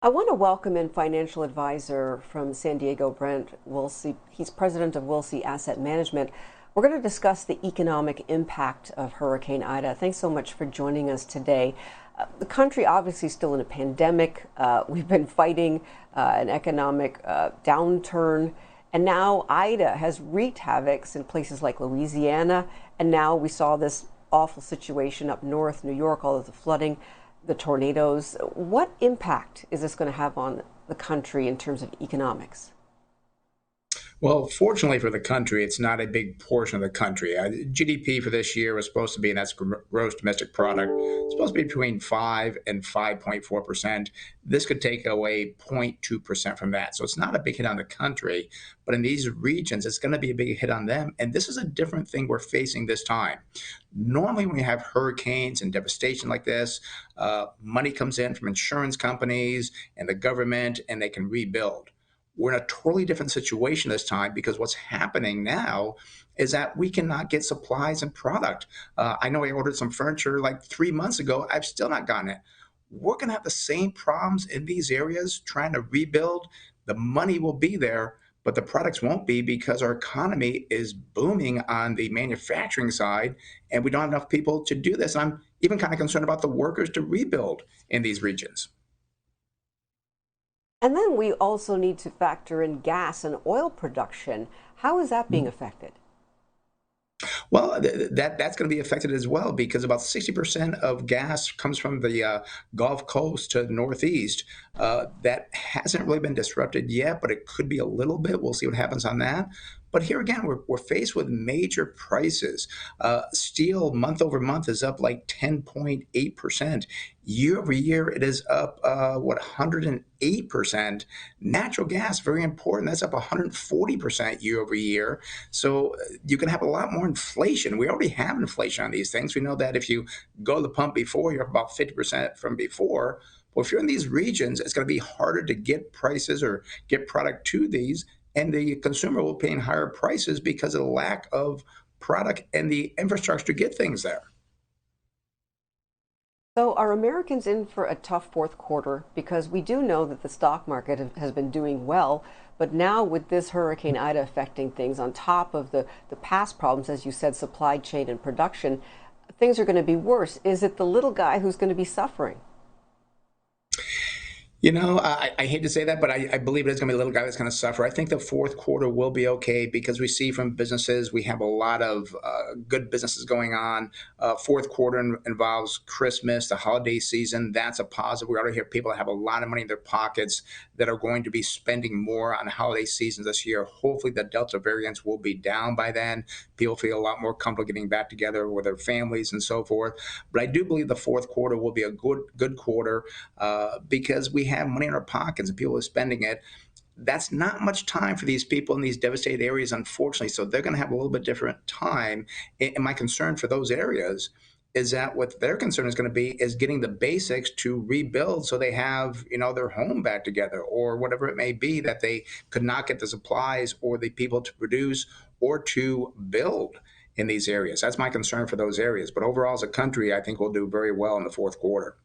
I want to welcome in financial advisor from San Diego, Brent Wilsey. He's president of Wilsey Asset Management. We're going to discuss the economic impact of Hurricane Ida. Thanks so much for joining us today. The country obviously is still in a pandemic. We've been fighting an economic downturn. And now Ida has wreaked havoc in places like Louisiana. And now we saw this awful situation up north, New York, all of the flooding, the tornadoes. What impact is this going to have on the country in terms of economics? Well, fortunately for the country, it's not a big portion of the country. GDP for this year was supposed to be, and that's gross domestic product, it's supposed to be between 5 and 5.4%. This could take away 0.2% from that. So it's not a big hit on the country, but in these regions, it's going to be a big hit on them. And this is a different thing we're facing this time. Normally, when you have hurricanes and devastation like this, money comes in from insurance companies and the government, and they can rebuild. We're in a totally different situation this time because what's happening now is that we cannot get supplies and product. I know I ordered some furniture like 3 months ago. I've still not gotten it. We're going to have the same problems in these areas trying to rebuild. The money will be there, but the products won't be because our economy is booming on the manufacturing side, and we don't have enough people to do this. And I'm even kind of concerned about the workers to rebuild in these regions. And then we also need to factor in gas and oil production. How is that being affected? Well, that's going to be affected as well because about 60% of gas comes from the Gulf Coast to the Northeast. That hasn't really been disrupted yet, but it could be a little bit. We'll see what happens on that. But here again, we're faced with major prices. Steel month over month is up like 10.8%. Year over year, it is up, 108%. Natural gas, very important. That's up 140% year over year. So you can have a lot more inflation. We already have inflation on these things. We know that if you go to the pump before, you're up about 50% from before. Well, if you're in these regions, it's going to be harder to get prices or get product to these, and the consumer will pay higher prices because of the lack of product and the infrastructure to get things there. So, are Americans in for a tough fourth quarter? Because we do know that the stock market has been doing well, but now with this Hurricane Ida affecting things on top of the past problems, as you said, supply chain and production, things are going to be worse. Is it the little guy who's going to be suffering? I hate to say that, but I believe it's going to be a little guy that's going to suffer. I think the fourth quarter will be okay because we see from businesses, we have a lot of good businesses going on. Fourth quarter involves Christmas, the holiday season. That's a positive. We already hear people that have a lot of money in their pockets that are going to be spending more on holiday seasons this year. Hopefully, the Delta variants will be down by then. People feel a lot more comfortable getting back together with their families and so forth. But I do believe the fourth quarter will be a good quarter because we have money in our pockets and people are spending it. That's not much time for these people in these devastated areas, unfortunately. So they're going to have a little bit different time. And my concern for those areas is that what their concern is going to be is getting the basics to rebuild so they have, their home back together or whatever it may be that they could not get the supplies or the people to produce or to build in these areas. That's my concern for those areas. But overall, as a country, I think we'll do very well in the fourth quarter.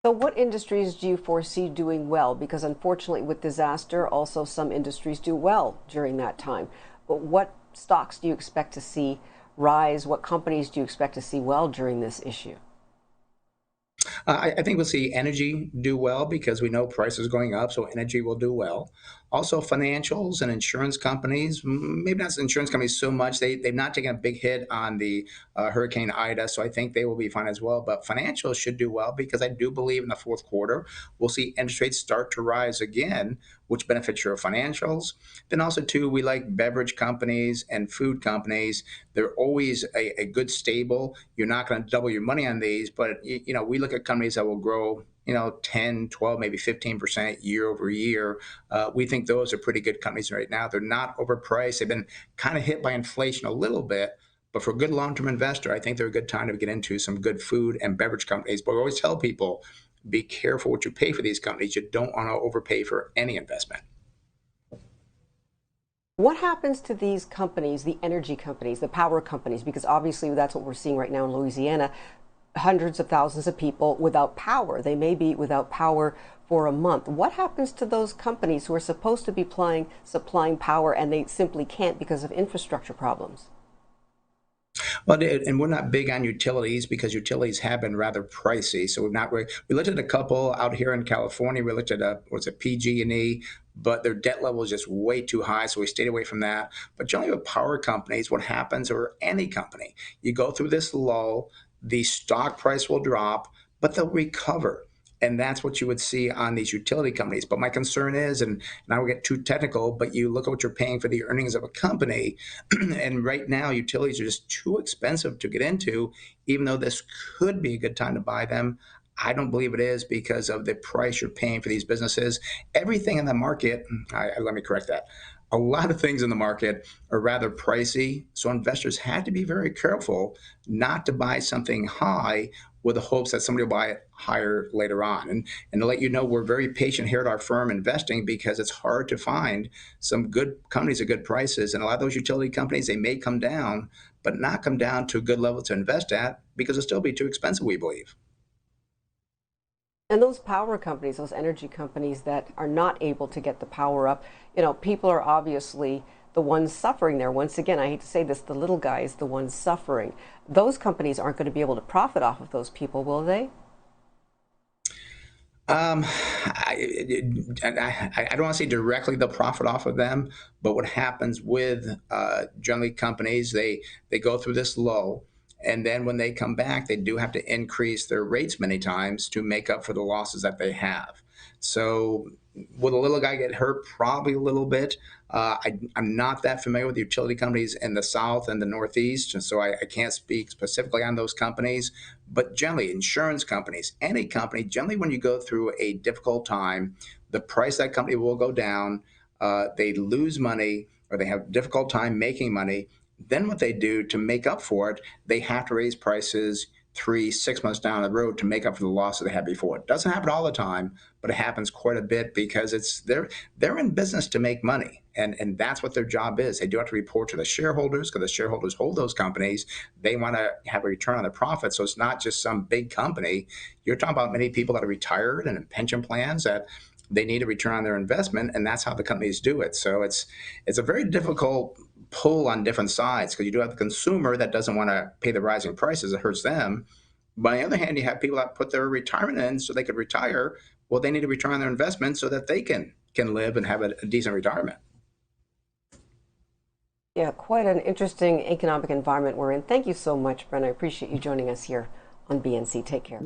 So, what industries do you foresee doing well? Because unfortunately, with disaster, also some industries do well during that time. But what stocks do you expect to see rise? What companies do you expect to see well during this issue? I think we'll see energy do well because we know prices going up, so energy will do well. Also, financials and insurance companies, maybe not insurance companies so much. They've not taken a big hit on the Hurricane Ida, so I think they will be fine as well. But financials should do well because I do believe in the fourth quarter we'll see interest rates start to rise again, which benefits your financials. Then also too, we like beverage companies and food companies. They're always a good stable. You're not going to double your money on these, but we look at companies that will grow 10, 12, maybe 15% year over year. We think those are pretty good companies right now. They're not overpriced. They've been kind of hit by inflation a little bit, but for a good long-term investor, I think they're a good time to get into some good food and beverage companies. But we always tell people, be careful what you pay for these companies. You don't want to overpay for any investment. What happens to these companies, the energy companies, the power companies? Because obviously that's what we're seeing right now in Louisiana. hundreds of thousands of people without power. They may be without power for a month. What happens to those companies who are supposed to be supplying power and they simply can't because of infrastructure problems? Well, and we're not big on utilities because utilities have been rather pricey. So we looked at a couple out here in California. We looked at what's it, PG&E, but their debt level is just way too high. So we stayed away from that. But generally with power companies, what happens, or any company, you go through this lull, the stock price will drop, but they'll recover. And that's what you would see on these utility companies. But my concern is, and I will get too technical, but you look at what you're paying for the earnings of a company, and right now utilities are just too expensive to get into, even though this could be a good time to buy them. I don't believe it is because of the price you're paying for these businesses. Everything in the market, let me correct that. A lot of things in the market are rather pricey, so investors had to be very careful not to buy something high with the hopes that somebody will buy it higher later on. And to let you know, we're very patient here at our firm investing because it's hard to find some good companies at good prices. And a lot of those utility companies, they may come down, but not come down to a good level to invest at because it'll still be too expensive, we believe. And those power companies, those energy companies that are not able to get the power up, people are obviously the ones suffering there. Once again, I hate to say this, the little guy is the one suffering. Those companies aren't going to be able to profit off of those people, will they? I don't want to say directly they'll profit off of them, but what happens with generally companies, they go through this lull, and then when they come back, they do have to increase their rates many times to make up for the losses that they have. So will the little guy get hurt? Probably a little bit. I'm not that familiar with utility companies in the South and the Northeast, and so I can't speak specifically on those companies. But generally, insurance companies, any company, generally when you go through a difficult time, the price of that company will go down. They lose money or they have a difficult time making money. Then what they do to make up for it, they have to raise prices 3, 6 months down the road to make up for the loss that they had before. It doesn't happen all the time, but it happens quite a bit because they're in business to make money, and that's what their job is. They do have to report to the shareholders because the shareholders hold those companies. They want to have a return on their profit, so it's not just some big company. You're talking about many people that are retired and in pension plans that they need a return on their investment, and that's how the companies do it. So it's a very difficult pull on different sides because you do have the consumer that doesn't want to pay the rising prices. It hurts them. But on the other hand, you have people that put their retirement in so they could retire. Well, they need to return on their investment so that they can live and have a decent retirement. Yeah, quite an interesting economic environment we're in. Thank you so much, Brent. I appreciate you joining us here on BNC. Take care.